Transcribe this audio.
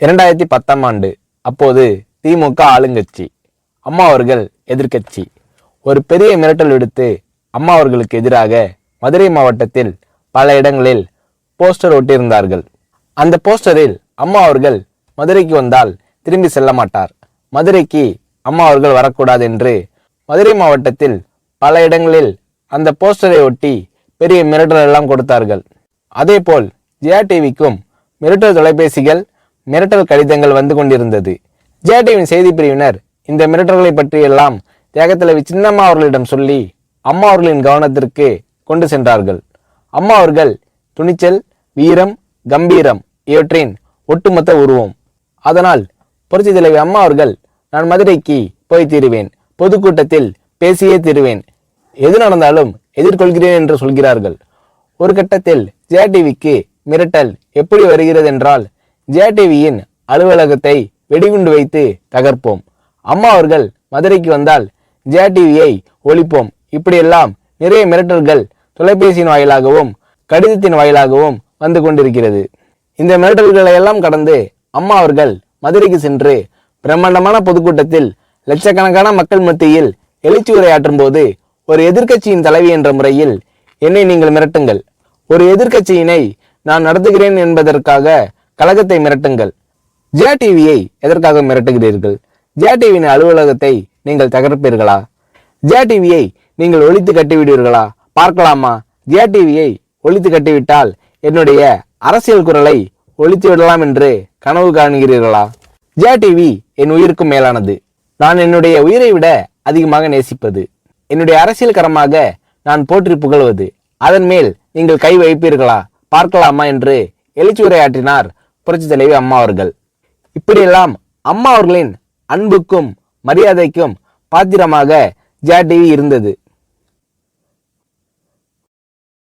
2010ஆம் ஆண்டு. அப்போது திமுக ஆளுங்கட்சி, அம்மா அவர்கள் எதிர்க்கட்சி. ஒரு பெரிய மிரட்டல் விடுத்து அம்மா அவர்களுக்கு எதிராக மதுரை மாவட்டத்தில் பல இடங்களில் போஸ்டர் ஒட்டியிருந்தார்கள். அந்த போஸ்டரில் அம்மா அவர்கள் மதுரைக்கு வந்தால் திரும்பி செல்ல மாட்டார், மதுரைக்கு அம்மா அவர்கள் வரக்கூடாது என்று மதுரை மாவட்டத்தில் பல இடங்களில் அந்த போஸ்டரை ஒட்டி பெரிய மிரட்டல் எல்லாம் கொடுத்தார்கள். அதேபோல் ஜெயா டிவிக்கும் மிரட்டல் தொலைபேசிகள், மிரட்டல் கடிதங்கள் வந்து கொண்டிருந்தது. ஜெயா டிவியின் செய்தி பிரிவினர் இந்த மிரட்டல்களை பற்றியெல்லாம் தியாகத்தலைவி சின்னம்மா அவர்களிடம் சொல்லி அம்மா அவர்களின் கவனத்திற்கு கொண்டு சென்றார்கள். அம்மா அவர்கள் துணிச்சல், வீரம், கம்பீரம் இவற்றின் ஒட்டுமொத்த உருவம். அதனால் புரட்சி தலைவி அம்மா அவர்கள், நான் மதுரைக்கு போய் தீருவேன், பொதுக்கூட்டத்தில் பேசியே தீருவேன், எது நடந்தாலும் எதிர்கொள்கிறேன் என்று சொல்கிறார்கள். ஒரு கட்டத்தில் ஜெயா டிவிக்கு மிரட்டல் எப்படி வருகிறது என்றால், ஜெயா டிவியின் அலுவலகத்தை வெடிகுண்டு வைத்து தகர்ப்போம், அம்மா அவர்கள் மதுரைக்கு வந்தால் ஜெயா டிவியை ஒழிப்போம், இப்படியெல்லாம் நிறைய மிரட்டல்கள் தொலைபேசியின் வாயிலாகவும் கடிதத்தின் வாயிலாகவும் வந்து கொண்டிருக்கிறது. இந்த மிரட்டல்களை எல்லாம் கடந்து அம்மா அவர்கள் மதுரைக்கு சென்று பிரம்மாண்டமான பொதுக்கூட்டத்தில் லட்சக்கணக்கான மக்கள் மத்தியில் எழுச்சி உரையாற்றும் போது, ஒரு எதிர்க்கட்சியின் தலைவி என்ற முறையில் என்னை நீங்கள் மிரட்டுங்கள், ஒரு எதிர்க்கட்சியினை நான் நடத்துகிறேன் என்பதற்காக கழகத்தை மிரட்டுங்கள், ஜெயா டிவியை எதற்காக மிரட்டுகிறீர்கள், ஜெயா டிவியின் அலுவலகத்தை நீங்கள் தகர்ப்பீர்களா, ஜெயா டிவியை நீங்கள் ஒழித்து கட்டிவிடுவீர்களா, பார்க்கலாமா, ஜெயா டிவியை ஒழித்து கட்டிவிட்டால் என்னுடைய அரசியல் குரலை ஒழித்து விடலாம் என்று கனவு காணுகிறீர்களா? ஜெயா டிவி என் உயிருக்கும் மேலானது, நான் என்னுடைய உயிரை விட அதிகமாக நேசிப்பது, என்னுடைய அரசியல் கரமாக நான் போற்றி புகழ்வது, அதன் மேல் நீங்கள் கை வைப்பீர்களா, பார்க்கலாமா என்று எழுச்சி உரையாற்றினார் புரட்சி தலைவி அம்மா அவர்கள். இப்படியெல்லாம் அம்மா அவர்களின் அன்புக்கும் மரியாதைக்கும் பாத்திரமாக ஜெயா டிவி இருந்தது.